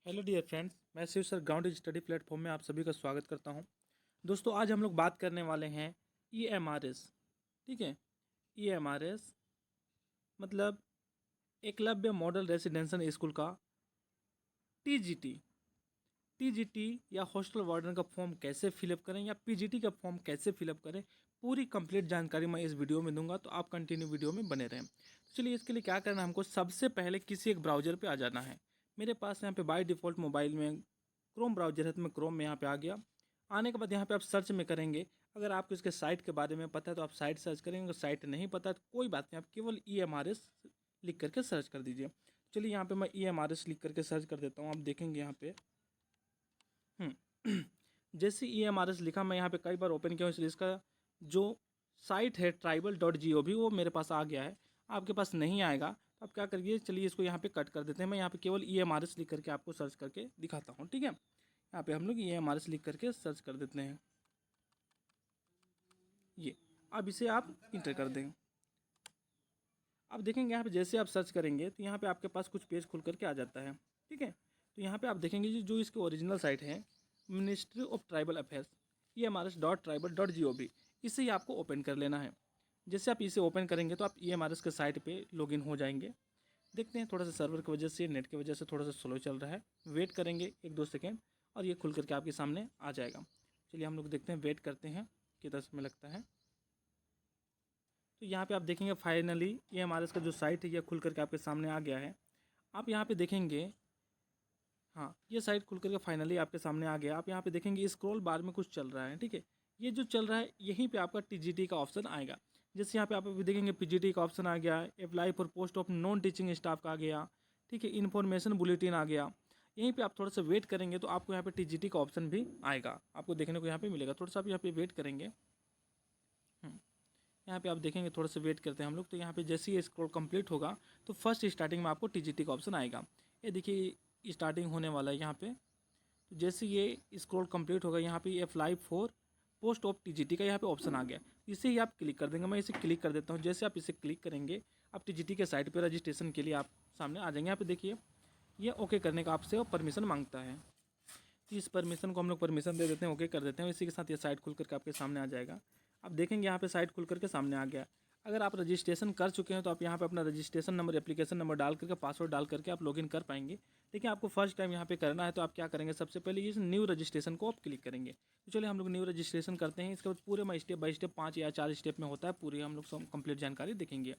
Hello dear friends, मैं Shiv sir ground study platform में आप सभी का स्वागत करता हूं। दोस्तों, आज हम लोग बात करने वाले हैं EMRS। ठीक है, EMRS मतलब एकलव्य मॉडल रेसिडेंशियल स्कूल का TGT। TGT या हॉस्टल वार्डन का फॉर्म कैसे फिलअप करें या PGT का फॉर्म कैसे फिलअप करें, पूरी कंप्लीट जानकारी मैं इस वीडियो में दूंगा, तो आप कंटिन्यू वीडियो में बने रहें। तो चलिए, इसके लिए क्या करना है, हमको सबसे पहले किसी एक ब्राउज़र पे आ जाना है। मेरे पास यहाँ पे बाय डिफ़ॉल्ट मोबाइल में क्रोम ब्राउज़र है, तो मैं क्रोम में यहाँ पे आ गया। आने के बाद यहाँ पे आप सर्च में करेंगे। अगर आपको इसके साइट के बारे में पता है तो आप साइट सर्च करेंगे, अगर साइट नहीं पता है तो कोई बात नहीं, आप केवल EMRS लिख करके सर्च कर दीजिए। चलिए, यहाँ पे मैं EMRS लिख करके सर्च कर देता हूँ। आप देखेंगे यहाँ पे जैसे EMRS लिखा, मैं यहाँ पे कई बार ओपन किया हूँ, इसलिए इसका जो साइट है tribal.gov वो मेरे पास आ गया है। आपके पास नहीं आएगा तो आप क्या करिए, चलिए इसको यहाँ पे कट कर देते हैं। मैं यहाँ पे केवल EMRS लिख करके आपको सर्च करके दिखाता हूँ। ठीक है, यहाँ पे हम लोग EMRS लिख करके सर्च कर देते हैं। ये अब इसे आप इंटर कर दें। अब देखेंगे यहाँ पे जैसे आप सर्च करेंगे तो यहाँ पे आपके पास कुछ पेज खुल करके आ जाता है। ठीक है, तो यहाँ पे आप देखेंगे जो इसकी ओरिजिनल साइट है, ministry of tribal affairs EMRS.tribal.gov, इसे ही आपको ओपन कर लेना है। जैसे आप इसे ओपन करेंगे तो आप EMRS के साइट पे लॉगिन हो जाएंगे। देखते हैं, थोड़ा सा सर्वर की वजह से, नेट की वजह से थोड़ा सा स्लो चल रहा है। वेट करेंगे 1-2 सेकेंड और ये खुल करके आपके सामने आ जाएगा। चलिए हम लोग देखते हैं, वेट करते हैं कितना समय लगता है। तो यहाँ पे आप देखेंगे फाइनली EMRS का जो साइट है ये खुल करके आपके सामने आ गया है। आप यहाँ पे देखेंगे, हाँ, ये साइट खुल करके फाइनली आपके सामने आ गया। आप यहाँ पे देखेंगे स्क्रॉल बार में कुछ चल रहा है। ठीक है, ये जो चल रहा है यहीं पे आपका TGT का ऑप्शन आएगा। जैसे यहाँ पे आप अभी देखेंगे PGT का ऑप्शन आ गया, apply for post of non teaching staff का आ गया। ठीक है, इन्फॉर्मेशन बुलेटिन आ गया। यहीं पे आप थोड़ा सा वेट करेंगे तो आपको यहाँ पे TGT का ऑप्शन भी आएगा, आपको देखने को यहाँ पे मिलेगा। थोड़ा सा आप यहाँ पे वेट करेंगे। यहाँ पे आप देखेंगे, थोड़ा सा वेट करते हैं हम लोग। तो यहाँ पे जैसे ही स्क्रॉल कंप्लीट होगा तो फर्स्ट स्टार्टिंग में आपको TGT का ऑप्शन आएगा। ये देखिए स्टार्टिंग होने वाला है यहाँ पे। तो जैसे ये स्क्रॉल कंप्लीट होगा, यहाँ पे apply for post of TGT का यहाँ पे ऑप्शन आ गया। इसे ही आप क्लिक कर देंगे। मैं इसे क्लिक कर देता हूँ। जैसे आप इसे क्लिक करेंगे, आप TGT के साइट पे रजिस्ट्रेशन के लिए आप सामने आ जाएंगे। यहाँ पे देखिए, ये ओके करने का आपसे परमिशन मांगता है, तो इस परमिशन को हम लोग परमिशन दे देते हैं, ओके कर देते हैं। इसी के साथ ये साइट खुल करके आपके सामने आ जाएगा। आप देखेंगे यहाँ पे साइट खुल करके सामने आ गया। अगर आप रजिस्ट्रेशन कर चुके हैं तो आप यहाँ पे अपना रजिस्ट्रेशन नंबर, एप्लीकेशन नंबर डाल करके, पासवर्ड डाल करके आप लॉगिन कर पाएंगे। लेकिन आपको फर्स्ट टाइम यहाँ पे करना है तो आप क्या करेंगे, सबसे पहले इस न्यू रजिस्ट्रेशन को आप क्लिक करेंगे। तो चलिए हम लोग न्यू रजिस्ट्रेशन करते हैं। इसके बाद पूरे में स्टेप बाय स्टेप 5 या 4 स्टेप में होता है, पूरी हम लोग कंप्लीट जानकारी देखेंगे।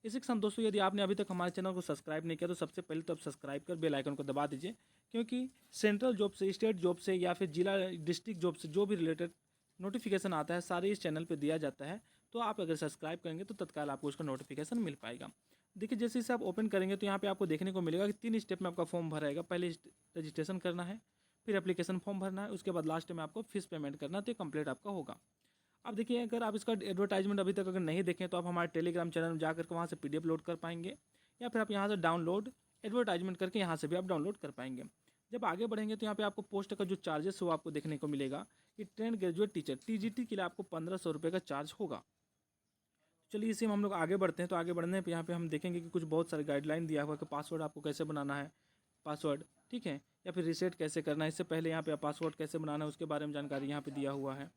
इसी के साथ दोस्तों, यदि आपने अभी तक हमारे चैनल को सब्सक्राइब नहीं किया तो सबसे पहले तो आप सब्सक्राइब कर बेल आइकन को दबा दीजिए, क्योंकि सेंट्रल जॉब से, स्टेट जॉब से या फिर जिला डिस्ट्रिक्ट जॉब से जो भी रिलेटेड नोटिफिकेशन आता है सारे इस चैनल पे दिया जाता है। तो आप अगर सब्सक्राइब करेंगे तो तत्काल आपको उसका नोटिफिकेशन मिल पाएगा। देखिए, जैसे इसे आप ओपन करेंगे तो यहाँ पे आपको देखने को मिलेगा कि 3 स्टेप में आपका फॉर्म भरेगा। पहले रजिस्ट्रेशन करना है, फिर एप्लीकेशन फॉर्म भरना है, उसके बाद लास्ट में आपको फीस पेमेंट करना है, तो ये कंप्लीट आपका होगा। अब देखिए, अगर आप इसका एडवर्टाइजमेंट अभी तक अगर नहीं देखें तो आप हमारे टेलीग्राम चैनल में जाकर के वहाँ से PDF लोड कर पाएंगे, या फिर आप यहाँ से डाउनलोड एडवर्टाइजमेंट करके यहाँ से भी आप डाउनलोड कर पाएंगे। जब आगे बढ़ेंगे तो यहाँ पे आपको पोस्ट का जो चार्जेस है वो आपको देखने को मिलेगा कि ट्रेंड ग्रेजुएट टीचर TGT के लिए आपको 1500 रुपये का चार्ज होगा। चलिए, इसी में हम लोग आगे बढ़ते हैं। तो आगे बढ़ने पे यहाँ पे हम देखेंगे कि कुछ बहुत सारे गाइडलाइन दिया हुआ है कि पासवर्ड आपको कैसे बनाना है, पासवर्ड, ठीक है, या फिर रीसेट कैसे करना है। इससे पहले यहाँ पे पासवर्ड कैसे बनाना है उसके बारे में जानकारी यहाँ पे दिया हुआ है।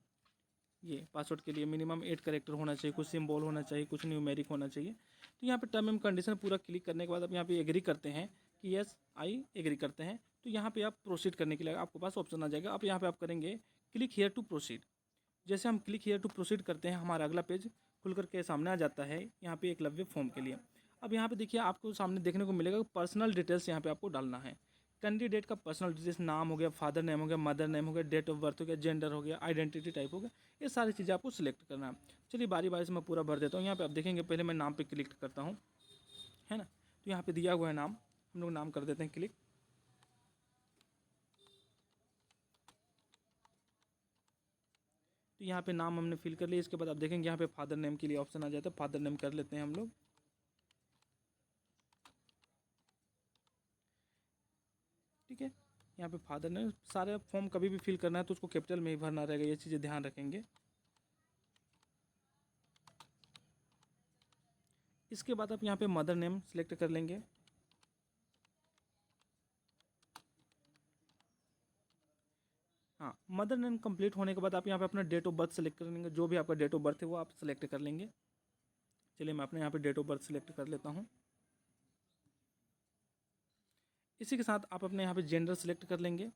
ये पासवर्ड के लिए मिनिमम 8 कैरेक्टर होना चाहिए, कुछ सिंबल होना चाहिए, कुछ न्यूमेरिक होना चाहिए। तो यहाँ पे टर्म एंड कंडीशन पूरा क्लिक करने के बाद आप यहाँ पे एग्री करते हैं कि यस आई एग्री करते हैं। तो यहाँ पे आप प्रोसीड करने के लिए आपके पास ऑप्शन आ जाएगा। आप यहाँ पे आप करेंगे क्लिक हियर टू प्रोसीड। जैसे हम क्लिक हियर टू प्रोसीड करते हैं, हमारा अगला पेज खुल करके सामने आ जाता है यहाँ पे एकलव्य फॉर्म के लिए। अब यहाँ पे देखिए, आपको सामने देखने को मिलेगा पर्सनल डिटेल्स यहाँ पे आपको डालना है। कैंडिडेट का पर्सनल डिटेल्स, नाम हो गया, फादर नेम हो गया, मदर नेम हो गया, डेट ऑफ बर्थ हो गया, जेंडर हो गया, आइडेंटिटी टाइप हो गया, ये सारी चीज़ें आपको सिलेक्ट करना है। चलिए बारी बारी से मैं पूरा भर देता हूँ। यहाँ पे आप देखेंगे, पहले मैं नाम पे क्लिक करता हूँ, है ना। तो यहाँ पे दिया हुआ है नाम, हम लोग नाम कर देते हैं क्लिक। तो यहाँ पे नाम हमने फिल कर लिया। इसके बाद आप देखेंगे यहाँ पे फादर नेम के लिए ऑप्शन आ जाता है, फादर नेम कर लेते हैं हम लोग। ठीक है, यहाँ पे फादर नेम, सारे फॉर्म कभी भी फिल करना है तो उसको कैपिटल में ही भरना रहेगा, ये चीज़ें ध्यान रखेंगे। इसके बाद आप यहाँ पे मदर नेम सेलेक्ट कर लेंगे। हाँ, मदर नेम कंप्लीट होने के बाद आप यहाँ पे अपना डेट ऑफ बर्थ सेलेक्ट कर लेंगे, जो भी आपका डेट ऑफ बर्थ है वो आप सेलेक्ट कर लेंगे। चलिए मैं अपने यहाँ पे डेट ऑफ बर्थ सेलेक्ट कर लेता हूँ। इसी के साथ आप अपने यहाँ पे जेंडर सेलेक्ट कर लेंगे।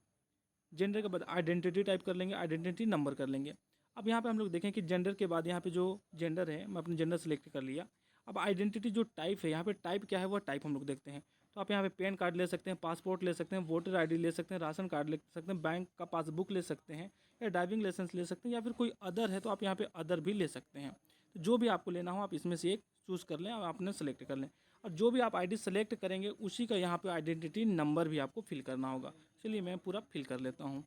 जेंडर के बाद आइडेंटिटी टाइप कर लेंगे, आइडेंटिटी नंबर कर लेंगे। अब यहाँ पे हम लोग देखें कि जेंडर के बाद यहाँ पे जो जेंडर है, मैं अपने जेंडर सेलेक्ट कर लिया। अब आइडेंटिटी जो टाइप है, यहाँ पे टाइप क्या है वो टाइप हम लोग देखते हैं। तो आप यहाँ पे पैन कार्ड ले सकते हैं, पासपोर्ट ले सकते हैं, वोटर आईडी ले सकते हैं, राशन कार्ड ले सकते हैं, बैंक का पासबुक ले सकते हैं, या ड्राइविंग लाइसेंस ले सकते हैं, या फिर कोई अदर है तो आप यहाँ पे अदर भी ले सकते हैं। तो जो भी आपको लेना हो आप इसमें से एक चूज़ कर लें और आपने सेलेक्ट कर लें। और जो भी आप आईडी सेलेक्ट करेंगे उसी का यहाँ पे आइडेंटिटी नंबर भी आपको फिल करना होगा। चलिए मैं पूरा फिल कर लेता हूँ।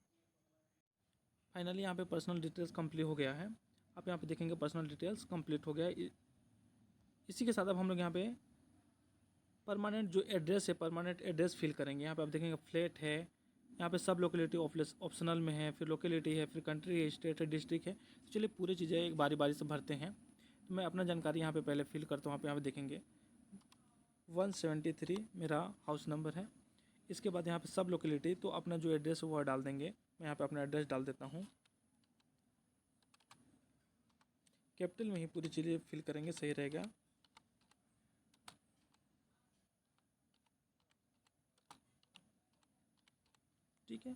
फाइनली यहाँ पे पर्सनल डिटेल्स कंप्लीट हो गया है। आप यहाँ पे देखेंगे पर्सनल डिटेल्स कंप्लीट हो गया है। इसी के साथ अब हम लोग यहाँ पे परमानेंट जो एड्रेस है, परमानेंट एड्रेस फिल करेंगे। यहाँ पे आप देखेंगे फ्लैट है, यहाँ पे सब लोकेलिटी ऑप्शनल में है, फिर लोकेलिटी है, फिर कंट्री है, स्टेट है, डिस्ट्रिक्ट है। तो चलिए पूरी चीज़ें एक बारी बारी से भरते हैं। तो मैं अपना जानकारी यहाँ पे पहले फिल करता हूँ। आप यहाँ पे देखेंगे 173 मेरा हाउस नंबर है। इसके बाद यहाँ पे सब लोकेलिटी, तो अपना जो एड्रेस है वो डाल देंगे। मैं यहाँ पे अपना एड्रेस डाल देता हूँ। कैपिटल में ही पूरी चीज़ें फिल करेंगे, सही रहेगा। ठीक है,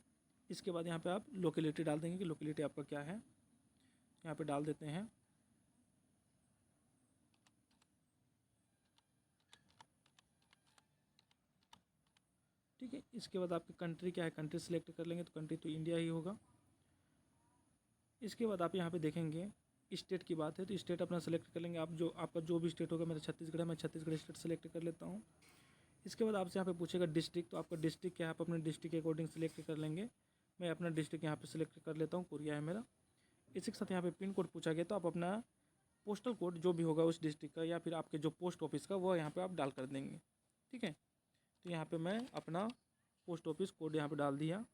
इसके बाद यहाँ पे आप लोकेलिटी डाल देंगे कि लोकेलिटी आपका क्या है, यहाँ पे डाल देते हैं। ठीक है, इसके बाद आपकी कंट्री क्या है, कंट्री सेलेक्ट कर लेंगे। तो कंट्री तो इंडिया ही होगा। इसके बाद आप यहाँ पे देखेंगे स्टेट की बात है तो स्टेट अपना सेलेक्ट कर लेंगे। आप जो आपका जो भी स्टेट होगा, मेरा छत्तीसगढ़ है, मैं छत्तीसगढ़ स्टेट सेलेक्ट कर लेता हूँ। इसके बाद आपसे यहाँ पे पूछेगा डिस्ट्रिक्ट, तो आपका डिस्ट्रिक्ट क्या है, आप अपने डिस्ट्रिक्ट के अकॉर्डिंग सेलेक्ट कर लेंगे। मैं अपना डिस्ट्रिक्ट यहाँ पे सेलेक्ट कर लेता हूँ, कोरिया है मेरा। इसी के साथ यहाँ पे पिन कोड पूछा गया, तो आप अपना पोस्टल कोड जो भी होगा उस डिस्ट्रिक्ट का या फिर आपके जो पोस्ट ऑफिस का, वो यहाँ पे आप डाल कर देंगे। ठीक है, तो यहाँ पे मैं अपना पोस्ट ऑफिस कोड यहाँ पे डाल दिया।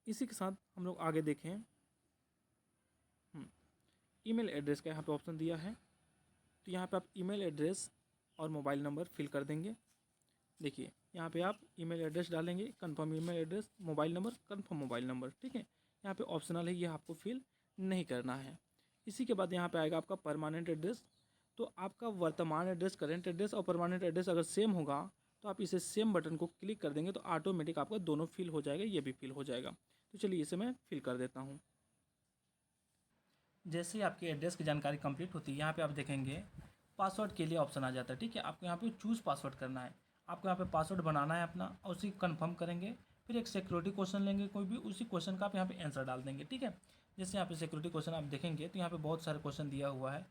इसी के साथ हम लोग आगे देखें, ईमेल एड्रेस का यहाँ पे ऑप्शन दिया है। तो यहाँ पे आप ईमेल एड्रेस और मोबाइल नंबर फिल कर देंगे। देखिए यहाँ पे आप ईमेल एड्रेस डालेंगे, confirm email address, mobile number, confirm mobile number. ठीक है, यहाँ पे ऑप्शनल है, ये आपको फिल नहीं करना है। इसी के बाद यहाँ पे आएगा आपका परमानेंट एड्रेस। तो आपका वर्तमान एड्रेस, करेंट एड्रेस और परमानेंट एड्रेस अगर सेम होगा तो आप इसे सेम बटन को क्लिक कर देंगे तो ऑटोमेटिक आपका दोनों फिल हो जाएगा, ये भी फिल हो जाएगा। तो चलिए इसे मैं फिल कर देता हूँ। जैसे ही आपकी एड्रेस की जानकारी कंप्लीट होती है, यहाँ पे आप देखेंगे पासवर्ड के लिए ऑप्शन आ जाता है। ठीक है, आपको यहाँ पे चूज़ पासवर्ड करना है। आपको यहाँ पे पासवर्ड बनाना है अपना और उसी कन्फर्म करेंगे। फिर एक सिक्योरिटी क्वेश्चन लेंगे कोई भी, उसी क्वेश्चन का आप यहाँ पे आंसर डाल देंगे। ठीक है, जैसे यहाँ पे सिक्योरिटी क्वेश्चन आप देखेंगे तो यहाँ पे बहुत सारे क्वेश्चन दिया हुआ है।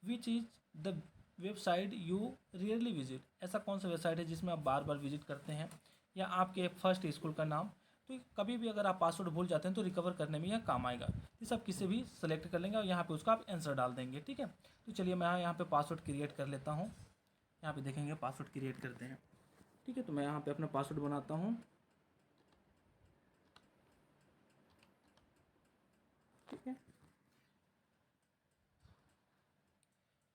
Which is the website you rarely visit, ऐसा कौन सा वेबसाइट है जिसमें आप बार बार विजिट करते हैं, या आपके फर्स्ट स्कूल का नाम। तो कभी भी अगर आप पासवर्ड भूल जाते हैं तो रिकवर करने में यह काम आएगा। ये सब किसी भी सेलेक्ट कर लेंगे और यहाँ पे उसका आप आंसर डाल देंगे। ठीक है, तो चलिए मैं यहाँ पे पासवर्ड क्रिएट कर लेता हूँ। यहाँ पे देखेंगे पासवर्ड क्रिएट करते हैं। ठीक है, तो मैं यहाँ पे अपना पासवर्ड बनाता हूँ। ठीक है,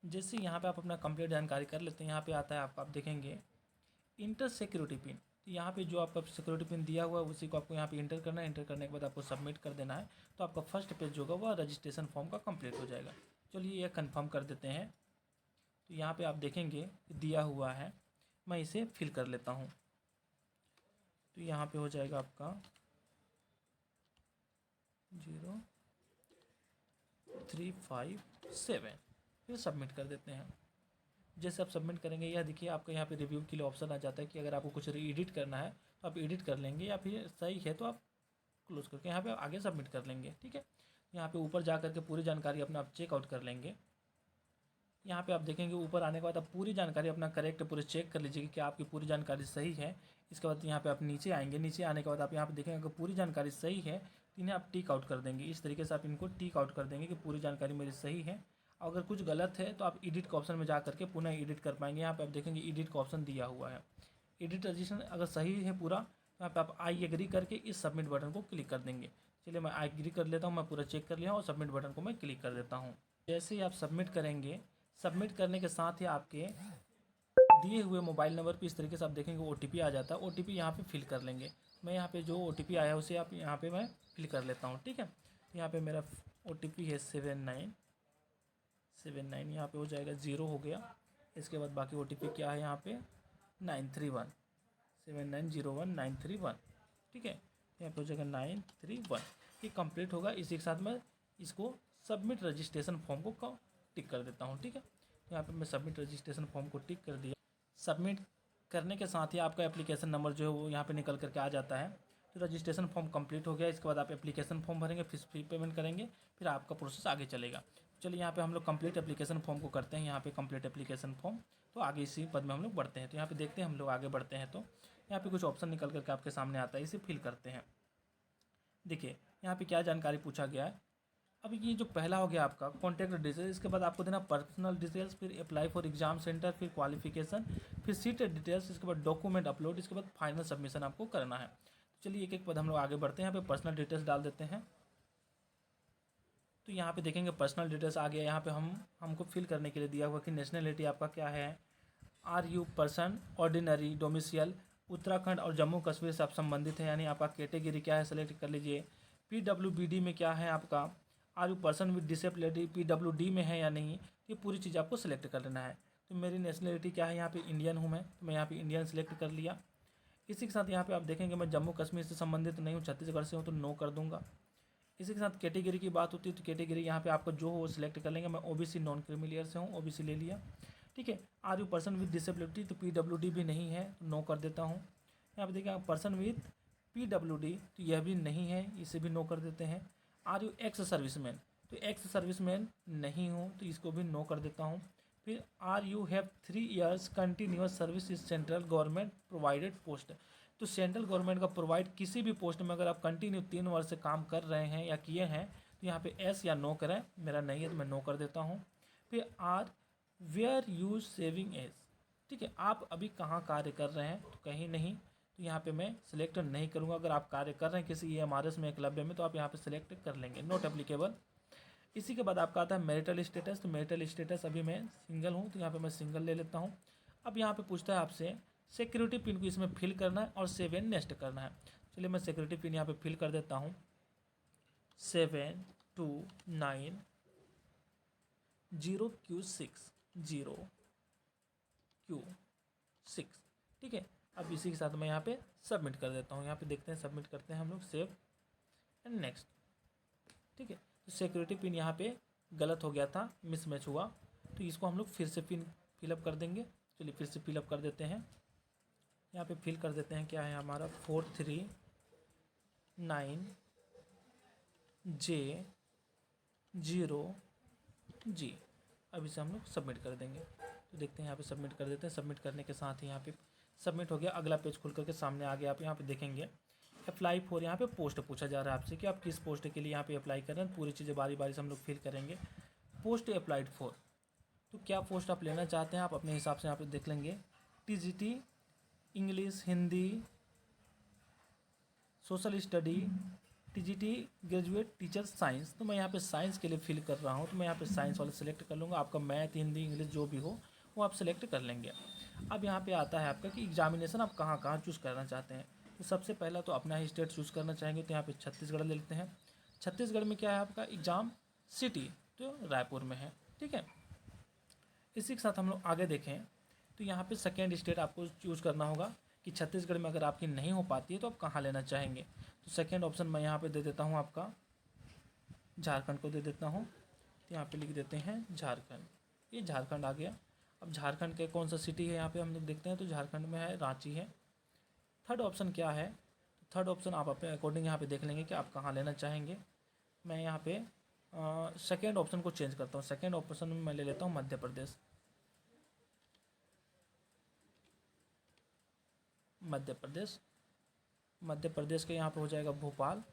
जैसे यहाँ पे आप अपना कंप्लीट जानकारी कर लेते हैं, यहाँ पे आता है आप देखेंगे इंटर सिक्योरिटी पिन। तो यहाँ पे जो आपका सिक्योरिटी पिन दिया हुआ है उसी को आपको यहाँ पे इंटर करना है। इंटर करने के बाद आपको सबमिट कर देना है। तो आपका फर्स्ट पेज जो होगा वह रजिस्ट्रेशन फॉर्म का कंप्लीट हो जाएगा। चलिए ये कंफर्म कर देते हैं। तो यहाँ पे आप देखेंगे दिया हुआ है, मैं इसे फिल कर लेता हूँ। तो यहाँ पे हो जाएगा आपका 0357, फिर सबमिट कर देते हैं। जैसे आप सबमिट करेंगे यह देखिए आपका यहाँ पे रिव्यू के लिए ऑप्शन आ जाता है कि अगर आपको कुछ एडिट करना है तो आप एडिट कर लेंगे, या फिर सही है तो आप क्लोज करके यहाँ पे आगे सबमिट कर लेंगे। ठीक है, यहाँ पे ऊपर जा करके पूरी जानकारी अपना आप चेकआउट कर लेंगे। यहाँ पे आप देखेंगे ऊपर आने के बाद आप पूरी जानकारी अपना करेक्ट पूरे चेक कर लीजिए कि आपकी पूरी जानकारी सही है। इसके बाद यहाँ पे आप नीचे आएंगे, नीचे आने के बाद आप यहाँ पे देखेंगे अगर पूरी जानकारी सही है तो इन्हें आप टिक आउट कर देंगे। इस तरीके से आप इनको टिक आउट कर देंगे कि पूरी जानकारी मेरी सही है। अगर कुछ गलत है तो आप एडिट का ऑप्शन में जा करके पुनः एडिट कर पाएंगे। यहाँ पे आप देखेंगे एडिट का ऑप्शन दिया हुआ है। एडिट रजिस्ट्रेशन अगर सही है पूरा, यहाँ पे आप आई एग्री करके इस सबमिट बटन को क्लिक कर देंगे। चलिए मैं आई एग्री कर लेता हूँ, मैं पूरा चेक कर लिया और सबमिट बटन को मैं क्लिक कर देता हूँ। जैसे ही आप सबमिट करेंगे, सबमिट करने के साथ ही आपके दिए हुए मोबाइल नंबर पे इस तरीके से आप देखेंगे OTP आ जाता है। OTP यहाँ पे फिल कर लेंगे। मैं यहाँ पे जो OTP आया है उसे आप यहाँ पे मैं फिल कर लेता हूँ, ठीक है। यहाँ पे मेरा OTP है 7979, यहाँ पे हो जाएगा 0 हो गया। इसके बाद बाकी OTP क्या है यहाँ पे 931, 7901931, ठीक है। यहाँ पे हो जाएगा 931। ये कंप्लीट होगा। इसी के साथ मैं इसको सबमिट रजिस्ट्रेशन फॉर्म को टिक कर देता हूँ, ठीक है। यहाँ पे मैं सबमिट रजिस्ट्रेशन फॉर्म को टिक कर दिया। सबमिट करने के साथ ही आपका एप्लीकेशन नंबर जो है वो यहाँ पे निकल करके आ जाता है। तो रजिस्ट्रेशन फॉर्म कंप्लीट हो गया। इसके बाद आप एप्लीकेशन फॉर्म भरेंगे, फी पेमेंट करेंगे, फिर आपका प्रोसेस आगे चलेगा। चलिए यहाँ पे हम लोग कंप्लीट एप्लीकेशन फॉर्म को करते हैं। यहाँ पे कंप्लीट एप्लीकेशन फॉर्म, तो आगे इसी पद में हम लोग बढ़ते हैं। तो यहाँ पे देखते हैं हम लोग आगे बढ़ते हैं तो यहाँ पे कुछ ऑप्शन निकल करके आपके सामने आता है, इसे फिल करते हैं। देखिए यहाँ पे क्या जानकारी पूछा गया है। अब ये जो पहला हो गया आपका कॉन्टैक्ट डिटेल्स, इसके बाद आपको देना पर्सनल डिटेल्स, फिर अप्लाई फॉर एग्जाम सेंटर, फिर क्वालिफिकेशन, फिर सीट डिटेल्स, इसके बाद डॉक्यूमेंट अपलोड, इसके बाद फाइनल सबमिशन आपको करना है। तो चलिए एक एक पद हम लोग आगे बढ़ते हैं। यहाँ पे पर्सनल डिटेल्स डाल देते हैं। तो यहाँ पे देखेंगे पर्सनल डिटेल्स आ गया। यहाँ पे हमको फिल करने के लिए दिया हुआ कि नेशनलिटी आपका क्या है, are you person ordinary domicile Uttarakhand और जम्मू कश्मीर से आप संबंधित हैं, यानी आपका कैटेगरी क्या है सेलेक्ट कर लीजिए। PWBD में क्या है आपका, are you person with disability PWD में है या नहीं, ये पूरी चीज़ आपको सेलेक्ट कर लेना है। तो मेरी नेशनलिटी क्या है, यहाँ पे इंडियन हूँ मैं, तो मैं यहाँ पे इंडियन सेलेक्ट कर लिया। इसी के साथ यहाँ पे आप देखेंगे मैं जम्मू कश्मीर से संबंधित नहीं हूँ, छत्तीसगढ़ से हूँ, तो नो कर दूंगा। इसी के साथ कैटेगरी की बात होती है तो कैटेगरी यहाँ पे आपको जो हो वो सिलेक्ट कर लेंगे। मैं OBC नॉन क्रीमिलियर से हूँ, OBC ले लिया, ठीक है। Are you person with disability, तो PWD भी नहीं है, तो नो कर देता हूँ। यहाँ पे देखिए पर्सन विद PWD, तो यह भी नहीं है, इसे भी नो कर देते हैं। आर यू एक्स सर्विसमैन, तो एक्स सर्विसमैन नहीं हूँ, तो इसको भी नो कर देता हूँ। फिर are you have 3 years continuous service is central government provided post, तो सेंट्रल गवर्नमेंट का प्रोवाइड किसी भी पोस्ट में अगर आप कंटिन्यू 3 वर्ष से काम कर रहे हैं या किए हैं तो यहाँ पे एस या नो करें। मेरा नहीं है तो मैं नो कर देता हूँ। फिर are where use saving age, ठीक है, आप अभी कहाँ कार्य कर रहे हैं, तो कहीं नहीं, तो यहाँ पे मैं सिलेक्ट नहीं करूँगा। अगर आप कार्य कर रहे हैं किसी EMRS में एकलव्य में तो आप यहाँ पे सिलेक्ट कर लेंगे, नॉट एप्लीकेबल। इसी के बाद आपका आता है मैरिटल स्टेटस, तो मैरिटल स्टेटस अभी मैं सिंगल हूँ, तो यहाँ पे मैं सिंगल ले लेता हूँ। अब यहाँ पे पूछता है आपसे सिक्योरिटी पिन को इसमें फिल करना है और सेव एंड नेक्स्ट करना है। चलिए मैं सिक्योरिटी पिन यहाँ पे फिल कर देता हूँ 7290Q6, ठीक है। अब इसी के साथ मैं यहाँ पे सबमिट कर देता हूँ। यहाँ पे देखते हैं सबमिट करते हैं हम लोग, सेव एंड नेक्स्ट, ठीक है। तो सिक्योरिटी पिन यहाँ पे गलत हो गया था, मिसमैच हुआ, तो इसको हम लोग फिर से पिन फिलअप कर देंगे। चलिए फिर से फिलअप कर देते हैं। यहाँ पे फिल कर देते हैं क्या है हमारा 439J0G। अब इसे हम लोग सबमिट कर देंगे। तो देखते हैं यहाँ पे सबमिट कर देते हैं। सबमिट करने के साथ ही यहाँ पे सबमिट हो गया। अगला पेज खुल करके सामने आ गया। आप यहाँ पे देखेंगे अप्लाई फॉर, यहाँ पे पोस्ट पूछा जा रहा है आपसे कि आप किस पोस्ट के लिए यहाँ पे अप्लाई कर रहे हैं। पूरी चीज़ें बारी बारी से हम लोग फिल करेंगे। पोस्ट अप्लाइड फॉर, तो क्या पोस्ट आप लेना चाहते हैं आप अपने हिसाब से यहाँ पे देख लेंगे। TGT English, Hindi, social study, TGT graduate teacher science, तो मैं यहाँ पे साइंस के लिए फिल कर रहा हूँ, तो मैं यहाँ पे साइंस वाला सेलेक्ट कर लूँगा। आपका मैथ, हिंदी, इंग्लिश जो भी हो वो आप सेलेक्ट कर लेंगे। अब यहाँ पे आता है आपका कि एग्जामिनेशन आप कहाँ कहाँ चूज़ करना चाहते हैं। तो सबसे पहला तो अपना ही स्टेट चूज़ करना चाहेंगे, तो यहाँ पे छत्तीसगढ़ ले लेते हैं। छत्तीसगढ़ में क्या है आपका एग्ज़ाम सिटी, तो रायपुर में है, ठीक है। इसी के साथ हम लोग आगे देखें तो यहाँ पे सेकेंड स्टेट आपको चूज़ करना होगा कि छत्तीसगढ़ में अगर आपकी नहीं हो पाती है तो आप कहाँ लेना चाहेंगे। तो सेकेंड ऑप्शन मैं यहाँ पे दे देता हूँ, आपका झारखंड को दे देता हूँ। तो यहाँ पे लिख देते हैं झारखंड, ये झारखंड आ गया। अब झारखंड के कौन सा सिटी है यहाँ पे हम लोग देखते हैं, तो झारखंड में है रांची है। थर्ड ऑप्शन क्या है, थर्ड ऑप्शन आप अपने अकॉर्डिंग यहाँ पे देख लेंगे कि आप कहाँ लेना चाहेंगे। मैं यहाँ पे सेकेंड ऑप्शन को चेंज करता हूँ। सेकेंड ऑप्शन में मैं ले लेता हूँ मध्य प्रदेश, मध्य प्रदेश के यहाँ पे हो जाएगा भोपाल।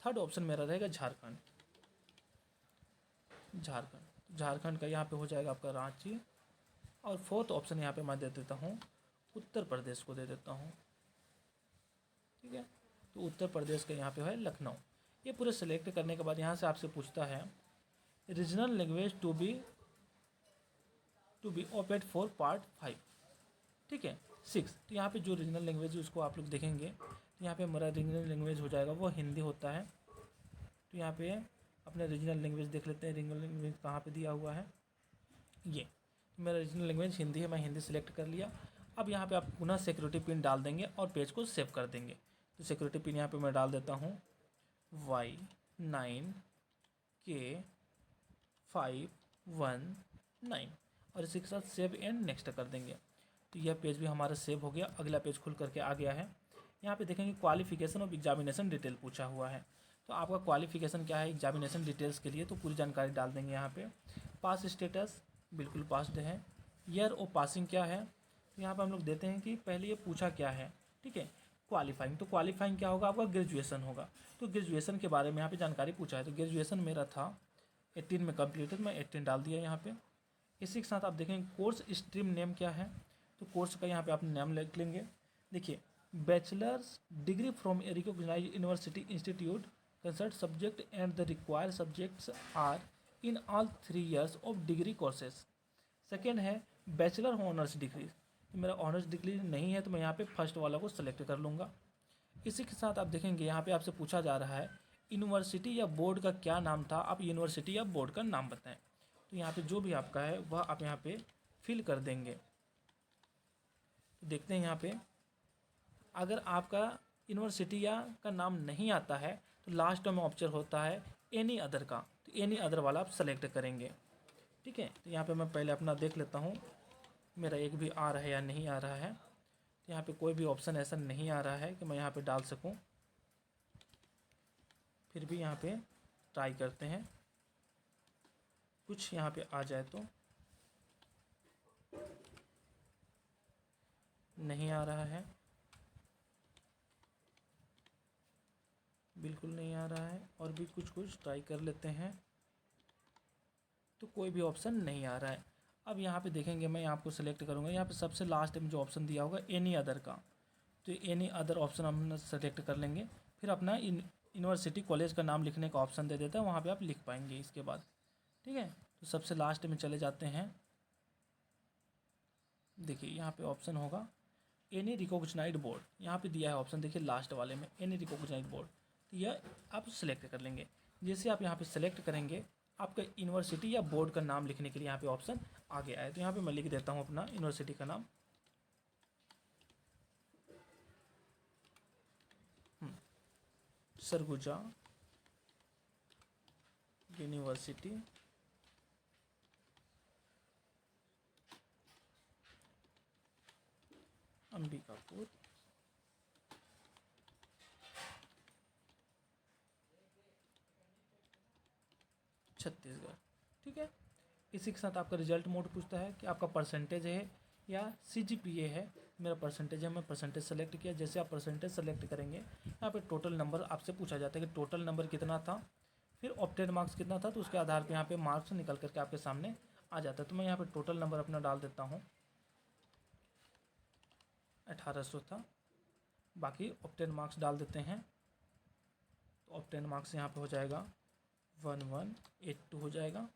थर्ड ऑप्शन मेरा रहेगा झारखंड, झारखंड का यहाँ पे हो जाएगा आपका रांची। और फोर्थ ऑप्शन यहाँ पे मैं दे देता हूँ उत्तर प्रदेश को दे देता हूँ, ठीक है। तो उत्तर प्रदेश का यहाँ पे है लखनऊ। ये पूरे सेलेक्ट करने के बाद यहाँ से आपसे पूछता है regional language to be opted for part 5, ठीक है। 6, तो यहाँ पे जो रीजनल लैंग्वेज है उसको आप लोग देखेंगे, तो यहाँ पे हमारा रीजनल लैंग्वेज हो जाएगा वो हिंदी होता है। तो यहाँ पे अपने रीजनल लैंग्वेज देख लेते हैं, रीजनल लैंग्वेज कहाँ पे दिया हुआ है, ये मेरा रीजनल लैंग्वेज हिंदी है, मैं हिंदी सेलेक्ट कर लिया। अब यहाँ पे आप पुनः सिक्योरिटी पिन डाल देंगे और पेज को सेव कर देंगे। तो सिक्योरिटी पिन यहाँ पे मैं डाल देता हूँ Y9K519 और इसी के साथ सेव एंड नेक्स्ट कर देंगे। तो यह पेज भी हमारा सेव हो गया। अगला पेज खुल करके आ गया है। यहाँ पे देखेंगे क्वालिफिकेशन ऑफ एग्जामिनेशन डिटेल पूछा हुआ है। तो आपका क्वालिफिकेशन क्या है एग्जामिनेशन डिटेल्स के लिए, तो पूरी जानकारी डाल देंगे यहाँ पे। पास स्टेटस बिल्कुल पास्ड है। ईयर ऑफ पासिंग क्या है, तो यहाँ पे हम लोग देते हैं कि पहले ये पूछा क्या है, ठीक है। क्वालिफाइंग, तो क्वालिफाइंग क्या होगा आपका, ग्रेजुएशन होगा। तो ग्रेजुएशन के बारे में यहाँ पे जानकारी पूछा है, तो ग्रेजुएशन मेरा था 18 में कम्प्लीटेड, मैं 18 डाल दिया यहाँ पे। इसी के साथ आप देखेंगे कोर्स स्ट्रीम नेम क्या है, तो कोर्स का यहाँ पे आप नाम लिख लेंगे। देखिए bachelors degree from a recognised university institute concerned subject and the required subjects are in all 3 years of degree courses. Second है बैचलर ऑनर्स डिग्री, तो मेरा ऑनर्स डिग्री नहीं है तो मैं यहाँ पे फर्स्ट वाला को सेलेक्ट कर लूँगा। इसी के साथ आप देखेंगे यहाँ पे आपसे पूछा जा रहा है यूनिवर्सिटी या बोर्ड का क्या नाम था, आप यूनिवर्सिटी या बोर्ड का नाम बताएं। तो यहाँ पे जो भी आपका है वह आप यहाँ पे फिल कर देंगे। तो देखते हैं यहाँ पे अगर आपका यूनिवर्सिटी या का नाम नहीं आता है तो लास्ट में ऑप्शन होता है एनी अदर का, तो एनी अदर वाला आप सेलेक्ट करेंगे, ठीक है। तो यहाँ पे मैं पहले अपना देख लेता हूँ मेरा एक भी आ रहा है या नहीं आ रहा है। तो यहाँ पे कोई भी ऑप्शन ऐसा नहीं आ रहा है कि मैं यहाँ पे डाल सकूँ, फिर भी यहाँ पे ट्राई करते हैं कुछ यहाँ पे आ जाए। तो नहीं आ रहा है, बिल्कुल नहीं आ रहा है। और भी कुछ ट्राई कर लेते हैं, तो कोई भी ऑप्शन नहीं आ रहा है। अब यहाँ पे देखेंगे मैं आपको सेलेक्ट करूँगा, यहाँ पे सबसे लास्ट में जो ऑप्शन दिया होगा एनी अदर का, तो एनी अदर ऑप्शन हम सेलेक्ट कर लेंगे। फिर अपना यूनिवर्सिटी कॉलेज का नाम लिखने का ऑप्शन दे देता है, वहाँ पे आप लिख पाएंगे इसके बाद, ठीक है। तो सबसे लास्ट में चले जाते हैं। देखिए यहाँ पे ऑप्शन होगा एनी रिकॉग्नाइज्ड बोर्ड, यहाँ पे दिया है ऑप्शन, देखिए लास्ट वाले में एनी रिकॉग्नाइज्ड बोर्ड, तो यह आप सेलेक्ट कर लेंगे। जैसे आप यहाँ पे सेलेक्ट करेंगे आपका यूनिवर्सिटी या बोर्ड का नाम लिखने के लिए यहाँ पे ऑप्शन आ गया है। तो यहाँ पे मैं लिख देता हूँ अपना यूनिवर्सिटी का नाम, सरगुजा यूनिवर्सिटी अंबिकापुर छत्तीसगढ़, ठीक है। इसी के साथ आपका रिजल्ट मोड पूछता है कि आपका परसेंटेज है या CGPA है। मेरा परसेंटेज है, मैं परसेंटेज सेलेक्ट किया। जैसे आप परसेंटेज सेलेक्ट करेंगे यहाँ पे टोटल नंबर आपसे पूछा जाता है कि टोटल नंबर कितना था, फिर ऑप्टेड मार्क्स कितना था, तो उसके आधार पे यहाँ पे मार्क्स निकल करके आपके सामने आ जाता है। तो मैं यहाँ पे टोटल नंबर अपना डाल देता हूँ 1800 था, बाकी ऑप्टेड मार्क्स डाल देते हैं। तो ऑप्टेड मार्क्स यहाँ पे हो जाएगा 1182 हो जाएगा,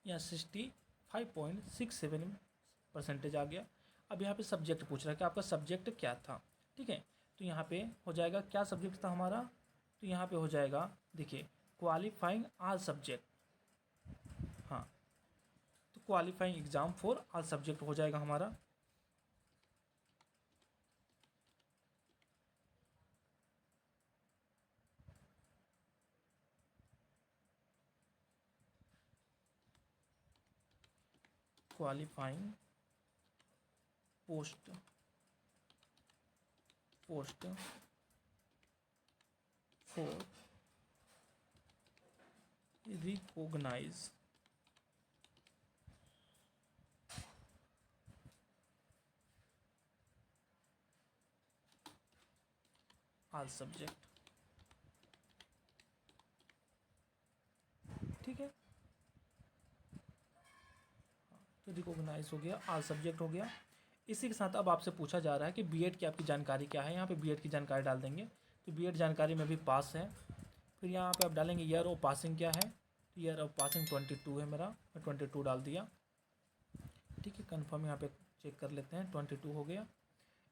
या 65.67% आ गया। अब यहाँ पे सब्जेक्ट पूछ रहा है कि आपका सब्जेक्ट क्या था, ठीक है। तो यहाँ पे हो जाएगा क्या सब्जेक्ट था हमारा, तो यहाँ पे हो जाएगा देखिए क्वालिफाइंग ऑल सब्जेक्ट, हाँ, तो qualifying exam for all subject हो जाएगा हमारा। Qualifying post for recognise all subject, ठीक है। तो रिकॉग्नाइज हो गया, ऑल सब्जेक्ट हो गया। इसी के साथ अब आपसे पूछा जा रहा है कि बीएड की आपकी जानकारी क्या है। यहाँ पे बीएड की जानकारी डाल देंगे। तो बीएड जानकारी में भी पास है। फिर यहाँ पे आप डालेंगे ईयर ऑफ पासिंग क्या है, तो ईयर ऑफ पासिंग 22 है मेरा, मैं 22 डाल दिया, ठीक है। कन्फर्म यहाँ पे चेक कर लेते हैं, 22 हो गया।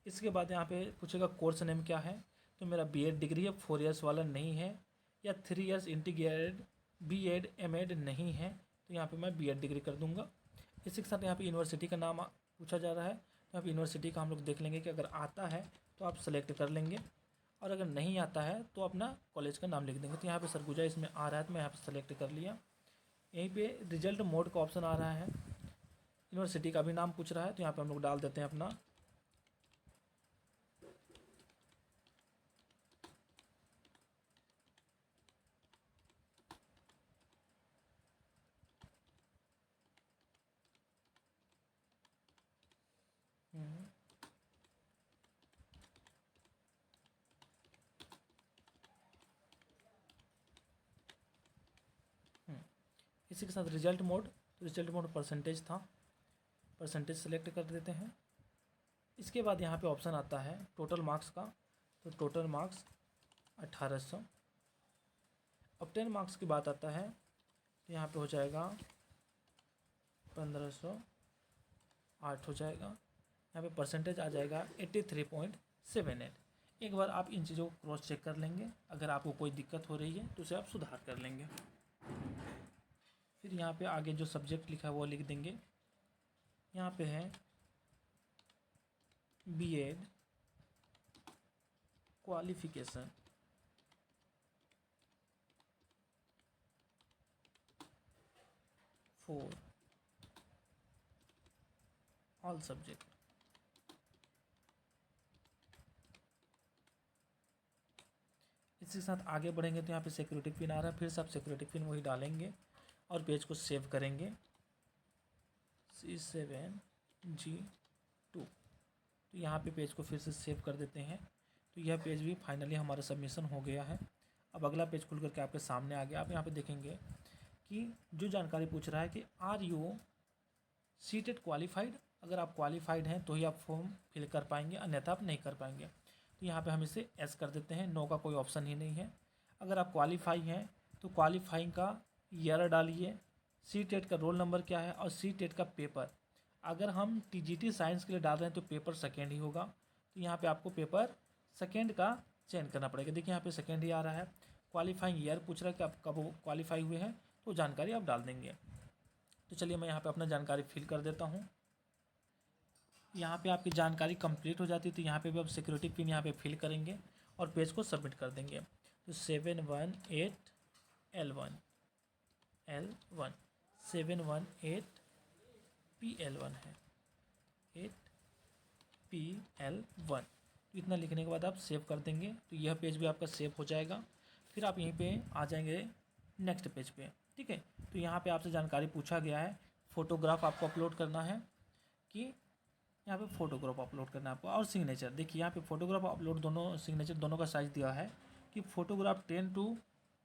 इसके बाद यहाँ पे पूछेगा कोर्स नेम क्या है, तो मेरा बीएड डिग्री है, 4 इयर्स वाला नहीं है, या 3 इयर्स इंटीग्रेटेड बीएड एमएड नहीं है, तो यहाँ पे मैं बीएड डिग्री कर दूंगा। इसी के साथ यहाँ पे यूनिवर्सिटी का नाम पूछा जा रहा है, तो यहाँ पे यूनिवर्सिटी का हम लोग देख लेंगे कि अगर आता है तो आप सेलेक्ट कर लेंगे, और अगर नहीं आता है तो अपना कॉलेज का नाम लिख देंगे। तो यहाँ पे सरगुजा इसमें आ रहा है, तो मैं यहाँ पे सेलेक्ट कर लिया। यहीं पे रिजल्ट मोड का ऑप्शन आ रहा है, यूनिवर्सिटी का भी नाम पूछ रहा है, तो यहाँ पे हम लोग डाल देते हैं अपना। इसी के साथ रिजल्ट मोड, तो रिजल्ट मोड परसेंटेज था, परसेंटेज सेलेक्ट कर देते हैं। इसके बाद यहाँ पे ऑप्शन आता है टोटल मार्क्स का, तो टोटल मार्क्स 1800। अब 10 मार्क्स की बात आता है, तो यहाँ पे हो जाएगा 1508 हो जाएगा। यहाँ पे परसेंटेज आ जाएगा 83.78। एक बार आप इन चीज़ों को क्रॉस चेक कर लेंगे, अगर आपको कोई दिक्कत हो रही है तो उसे आप सुधार कर लेंगे। फिर यहाँ पे आगे जो सब्जेक्ट लिखा है वो लिख देंगे। यहाँ पे है BEd qualification for all subject. इसी के साथ आगे बढ़ेंगे तो यहाँ पे सिक्योरिटी पिन आ रहा है, फिर से आप सिक्योरिटी पिन वही डालेंगे और पेज को सेव करेंगे C7G2। तो यहाँ पे पेज को फिर से सेव कर देते हैं। तो यह पेज भी फाइनली हमारा सबमिशन हो गया है। अब अगला पेज खुल करके आपके सामने आ गया। आप यहाँ पे देखेंगे कि जो जानकारी पूछ रहा है कि आर यू सीटेट क्वालिफाइड, अगर आप क्वालिफाइड हैं तो ही आप फॉर्म फिल कर पाएंगे, अन्यथा आप नहीं कर पाएंगे। तो यहाँ पे हम इसे एस कर देते हैं, नो का कोई ऑप्शन ही नहीं है। अगर आप क्वालिफाई हैं तो क्वालिफाइंग का ईयर डालिए, सीटेट का रोल नंबर क्या है और सीटेट का पेपर। अगर हम टीजीटी साइंस के लिए डाल रहे हैं तो पेपर सेकेंड ही होगा, तो यहाँ पे आपको पेपर सेकेंड का चयन करना पड़ेगा। देखिए यहाँ पे सेकेंड ही आ रहा है। क्वालिफाइंग ईयर पूछ रहा है कि आप कब क्वालिफाई हुए हैं, तो जानकारी आप डाल देंगे। तो चलिए मैं यहाँ पे अपना जानकारी फिल कर देता हूँ। यहाँ पे आपकी जानकारी कंप्लीट हो जाती है, तो यहाँ पे भी आप सिक्योरिटी पिन यहाँ पे फिल करेंगे और पेज को सबमिट कर देंगे। तो 718L1 718PL1 है, 8PL1। तो इतना लिखने के बाद आप सेव कर देंगे, तो यह पेज भी आपका सेव हो जाएगा। फिर आप यहीं पे आ जाएंगे नेक्स्ट पेज पे, ठीक है। तो यहाँ पे आपसे जानकारी पूछा गया है, फ़ोटोग्राफ आपको अपलोड करना है कि यहाँ पे फ़ोटोग्राफ अपलोड करना है आपको, और सिग्नेचर। देखिए यहाँ पे फ़ोटोग्राफ अपलोड दोनों, सिग्नेचर दोनों का साइज़ दिया है कि फ़ोटोग्राफ 10 to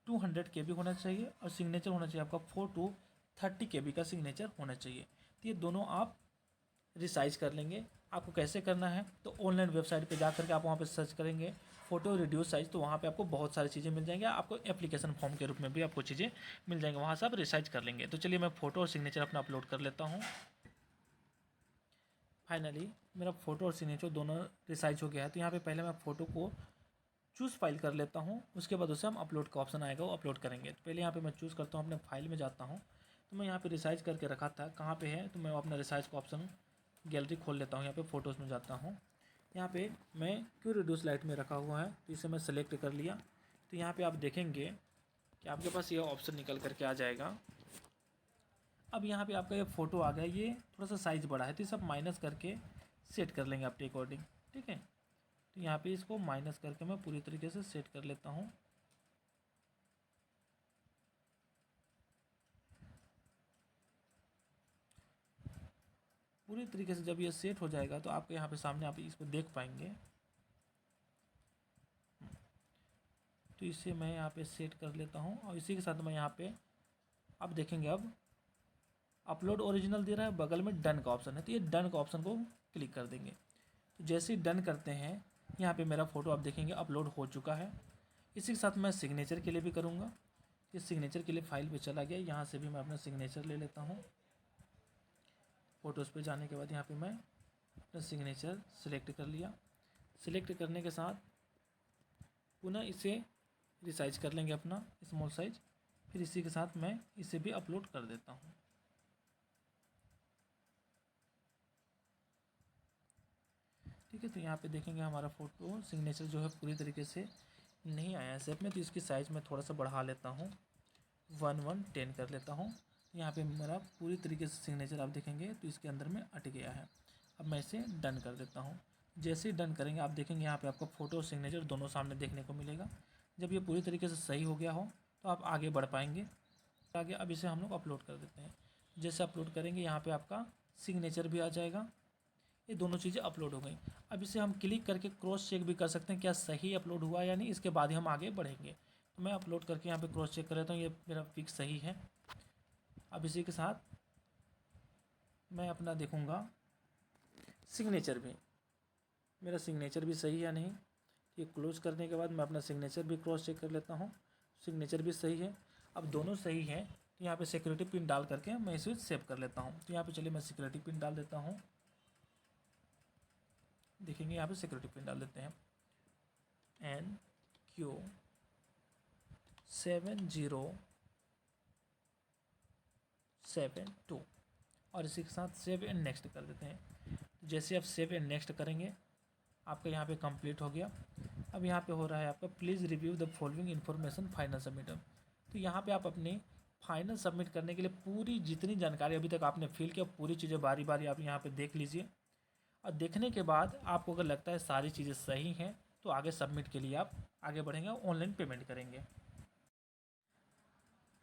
200 KB होना चाहिए और सिग्नेचर होना चाहिए आपका 4 to 30 KB का सिग्नेचर होना चाहिए। तो ये दोनों आप रिसाइज कर लेंगे। आपको कैसे करना है, तो ऑनलाइन वेबसाइट पे जा करके आप वहाँ पे सर्च करेंगे फ़ोटो रिड्यूस साइज़, तो वहाँ पे आपको बहुत सारी चीज़ें मिल जाएंगी। आपको एप्लीकेशन फॉर्म के रूप में भी आपको चीज़ें मिल जाएंगी, वहाँ से आप रिसाइज कर लेंगे। तो चलिए मैं फ़ोटो और सिग्नेचर अपना अपलोड कर लेता हूँ। फाइनली मेरा फ़ोटो और सिग्नेचर दोनों रिसाइज हो गया है। तो यहाँ पे पहले मैं फ़ोटो को चूज़ फाइल कर लेता हूँ, उसके बाद उसे हम अपलोड का ऑप्शन आएगा, वो अपलोड करेंगे। तो पहले यहाँ पे मैं चूज़ करता हूँ, अपने फाइल में जाता हूँ। तो मैं यहाँ पे रिसाइज करके रखा था, कहाँ पे है, तो मैं अपना रिसाइज का ऑप्शन गैलरी खोल लेता हूँ। यहाँ पे फ़ोटोज़ में जाता हूँ, यहाँ पे मैं क्यों रिड्यूस लाइट में रखा हुआ है, तो इसे मैं सेलेक्ट कर लिया। तो यहाँ पे आप देखेंगे कि आपके पास यह ऑप्शन निकल करके आ जाएगा। अब यहाँ पे आपका ये फ़ोटो आ गया, ये थोड़ा सा साइज़ बड़ा है, तो ये सब माइनस करके सेट कर लेंगे अपने अकॉर्डिंग, ठीक है। तो यहाँ पे इसको माइनस करके मैं पूरी तरीके से सेट कर लेता हूँ। पूरी तरीके से जब ये सेट हो जाएगा तो आपके यहाँ पे सामने आप इसको देख पाएंगे। तो इसे मैं यहाँ पे सेट कर लेता हूँ और इसी के साथ मैं यहाँ पे आप देखेंगे अब अपलोड ओरिजिनल दे रहा है, बगल में डन का ऑप्शन है, तो ये डन का ऑप्शन को क्लिक कर देंगे। तो जैसे ही डन करते हैं, यहाँ पे मेरा फ़ोटो आप देखेंगे अपलोड हो चुका है। इसी के साथ मैं सिग्नेचर के लिए भी करूँगा। इस सिग्नेचर के लिए फ़ाइल पे चला गया, यहाँ से भी मैं अपना सिग्नेचर ले लेता हूँ। फ़ोटोज़ पे जाने के बाद यहाँ पे मैं अपना सिग्नेचर सिलेक्ट कर लिया। सिलेक्ट करने के साथ पुनः इसे रिसाइज कर लेंगे अपना स्मॉल साइज। फिर इसी के साथ मैं इसे भी अपलोड कर देता हूँ। ठीक है, तो यहाँ पे देखेंगे हमारा फ़ोटो सिग्नेचर जो है पूरी तरीके से नहीं आया है शेप में, तो इसकी साइज़ मैं थोड़ा सा बढ़ा लेता हूँ, 1110 कर लेता हूँ। यहाँ पे मेरा पूरी तरीके से सिग्नेचर आप देखेंगे तो इसके अंदर में अट गया है। अब मैं इसे डन कर देता हूँ। जैसे ही डन करेंगे आप देखेंगे यहाँ पे आपका फ़ोटो और सिग्नेचर दोनों सामने देखने को मिलेगा। जब ये पूरी तरीके से सही हो गया हो तो आप आगे बढ़ पाएंगे। आगे अब इसे हम लोग अपलोड कर देते हैं। जैसे अपलोड करेंगे यहाँ पे आपका सिग्नेचर भी आ जाएगा। ये दोनों चीज़ें अपलोड हो गई। अब इसे हम क्लिक करके क्रॉस चेक भी कर सकते हैं क्या सही अपलोड हुआ या नहीं, इसके बाद ही हम आगे बढ़ेंगे। तो मैं अपलोड करके यहाँ पे क्रॉस चेक कर लेता हूँ, ये मेरा पिक सही है। अब इसी के साथ मैं अपना देखूँगा सिग्नेचर भी, मेरा सिग्नेचर भी सही है नहीं। ये क्लोज करने के बाद मैं अपना सिग्नेचर भी क्रॉस चेक कर लेता हूँ, सिग्नेचर भी सही है। अब दोनों सही है तो यहाँ पे सिक्योरिटी पिन डाल करके मैं इसे सेव कर लेता हूँ। तो यहाँ पे चलिए मैं सिक्योरिटी पिन डाल देता हूँ। देखेंगे यहाँ पे सिक्योरिटी पिन डाल देते हैं NQ7072 और इसी के साथ सेव एंड नेक्स्ट कर देते हैं। जैसे आप सेव एंड नेक्स्ट करेंगे आपका यहाँ पे कंप्लीट हो गया। अब यहाँ पे हो रहा है आपका please review the following information final submit. तो यहाँ पे आप अपने फाइनल सबमिट करने के लिए पूरी जितनी जानकारी अभी तक आपने फिल किया पूरी चीज़ें बारी बारी आप यहाँ पे देख लीजिए। और देखने के बाद आपको अगर लगता है सारी चीज़ें सही हैं तो आगे सबमिट के लिए आप आगे बढ़ेंगे, ऑनलाइन पेमेंट करेंगे।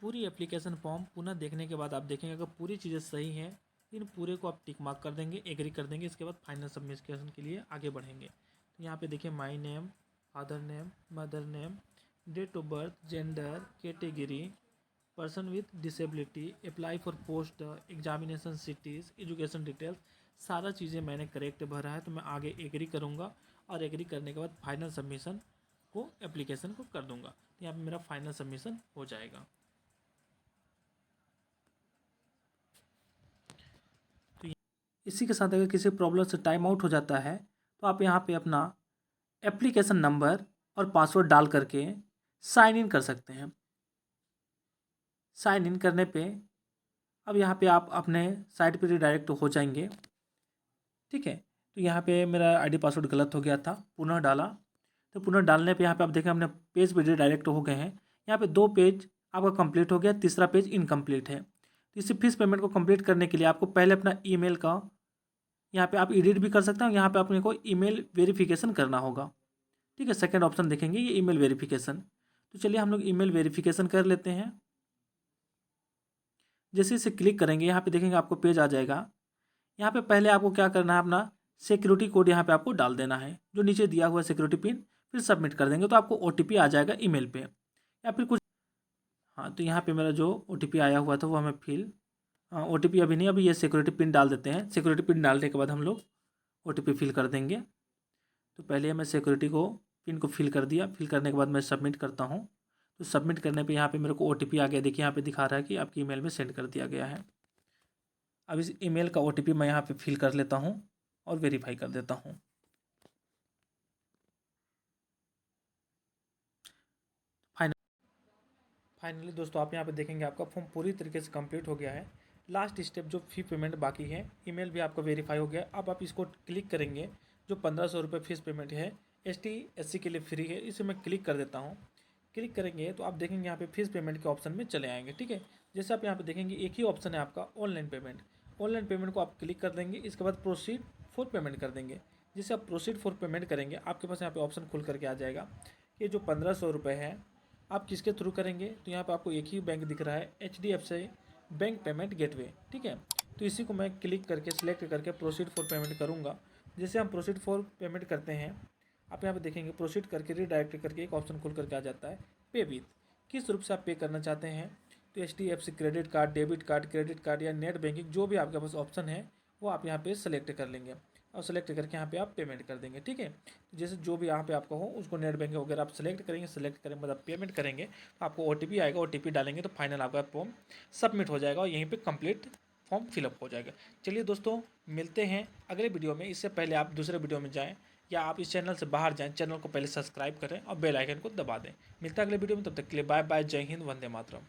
पूरी एप्लीकेशन फॉर्म पुनः देखने के बाद आप देखेंगे अगर पूरी चीज़ें सही हैं इन पूरे को आप टिक मार्क कर देंगे, एग्री कर देंगे। इसके बाद फाइनल सबमिशन के लिए आगे बढ़ेंगे। तो यहाँ पे देखिए my name, father name, mother name, date of birth, gender, category, person with disability, apply for post, examination cities, education details, सारा चीज़ें मैंने करेक्ट भरा है। तो मैं आगे एग्री करूँगा और एग्री करने के बाद फाइनल सबमिशन को एप्लीकेशन को कर दूँगा। तो यहाँ पे मेरा फाइनल सबमिशन हो जाएगा। तो इसी के साथ अगर किसी प्रॉब्लम से टाइम आउट हो जाता है तो आप यहाँ पे अपना एप्लीकेशन नंबर और पासवर्ड डाल करके साइन इन कर सकते हैं। साइन इन करने पे अब यहाँ पे आप अपने साइट पे रिडायरेक्ट हो जाएंगे। ठीक है, तो यहाँ पे मेरा आईडी पासवर्ड गलत हो गया था, पुनः डाला। तो पुनः डालने पे यहाँ पे आप देखें अपने पेज पे रिडायरेक्ट हो गए हैं। यहाँ पे 2 पेज आपका कंप्लीट हो गया, तीसरा पेज इनकम्प्लीट है। तो इसी फीस पेमेंट को कंप्लीट करने के लिए आपको पहले अपना ईमेल का यहाँ पे आप एडिट भी कर सकते हैं। यहाँ पे अपने को ईमेल वेरिफिकेशन करना होगा। ठीक है, सेकंड ऑप्शन देखेंगे ये ईमेल वेरिफिकेशन। तो चलिए हम लोग ईमेल वेरिफिकेशन कर लेते हैं। जैसे इसे क्लिक करेंगे यहाँ पे देखेंगे आपको पेज आ जाएगा। यहाँ पे पहले आपको क्या करना है अपना सिक्योरिटी कोड यहाँ पे आपको डाल देना है जो नीचे दिया हुआ है सिक्योरिटी पिन, फिर सबमिट कर देंगे तो आपको OTP आ जाएगा ईमेल पे या फिर कुछ। हाँ, तो यहाँ पे मेरा जो OTP आया हुआ था वो हमें OTP अभी नहीं, अभी ये सिक्योरिटी पिन डाल देते हैं। सिक्योरिटी पिन डालने के बाद हम लोग OTP फिल कर देंगे। तो पहले मैं सिक्योरिटी को पिन को फिल कर दिया, फिल करने के बाद मैं सबमिट करता हूँ। तो सबमिट करने पे यहाँ पे मेरे को OTP आ गया। देखिए यहाँ पे दिखा रहा है कि आपकी ईमेल में सेंड कर दिया गया है। अब इस ईमेल का OTP मैं यहाँ पे फिल कर लेता हूँ और वेरीफाई कर देता हूँ। फाइनली दोस्तों आप यहाँ पे देखेंगे आपका फॉर्म पूरी तरीके से कंप्लीट हो गया है। लास्ट स्टेप जो फी पेमेंट बाकी है, ईमेल भी आपका वेरीफाई हो गया। अब आप इसको क्लिक करेंगे, जो 1500 रुपये फीस पेमेंट है ST SC के लिए फ्री है, इसे मैं क्लिक कर देता हूँ। क्लिक करेंगे तो आप देखेंगे यहाँ पे फीस पेमेंट के ऑप्शन में चले आएंगे। ठीक है, जैसे आप यहाँ पे देखेंगे एक ही ऑप्शन है आपका ऑनलाइन पेमेंट। ऑनलाइन पेमेंट को आप क्लिक कर देंगे, इसके बाद प्रोसीड फॉर पेमेंट कर देंगे। जैसे आप प्रोसीड फॉर पेमेंट करेंगे आपके पास यहाँ पे ऑप्शन खुल करके आ जाएगा कि जो 1500 रुपये है आप किसके थ्रू करेंगे। तो यहाँ पे आपको एक ही बैंक दिख रहा है, HDFC बैंक पेमेंट गेटवे। ठीक है, तो इसी को मैं क्लिक करके सिलेक्ट करके प्रोसीड फॉर पेमेंट करूँगा। जैसे हम प्रोसीड फॉर पेमेंट करते हैं आप यहाँ पे देखेंगे प्रोसीड करके रिडायरेक्ट करके एक ऑप्शन खुल करके आ जाता है पे विथ, किस रूप से आप पे करना चाहते हैं। तो HDFC credit card, debit card, credit card या नेट बैंकिंग जो भी आपके पास ऑप्शन है वो आप यहाँ पे सेलेक्ट कर लेंगे और सेलेक्ट करके यहाँ पे आप पेमेंट कर देंगे। ठीक है, जैसे जो भी यहाँ पे आपका हो उसको नेट बैंकिंग वगैरह आप सेलेक्ट करेंगे। सेलेक्ट करने के बाद आप पेमेंट करेंगे तो आपको OTP आएगा, OTP डालेंगे तो फाइनल आपका फॉर्म सबमिट हो जाएगा और यहीं पे कंप्लीट फॉर्म फिलअप हो जाएगा। चलिए दोस्तों, मिलते हैं अगले वीडियो में। इससे पहले आप दूसरे वीडियो में जाएँ या आप इस चैनल से बाहर जाएँ, चैनल को पहले सब्सक्राइब करें और बेल आइकन को दबा दें। मिलता है अगले वीडियो में, तब तक के लिए बाय बाय, जय हिंद, वंदे मातरम।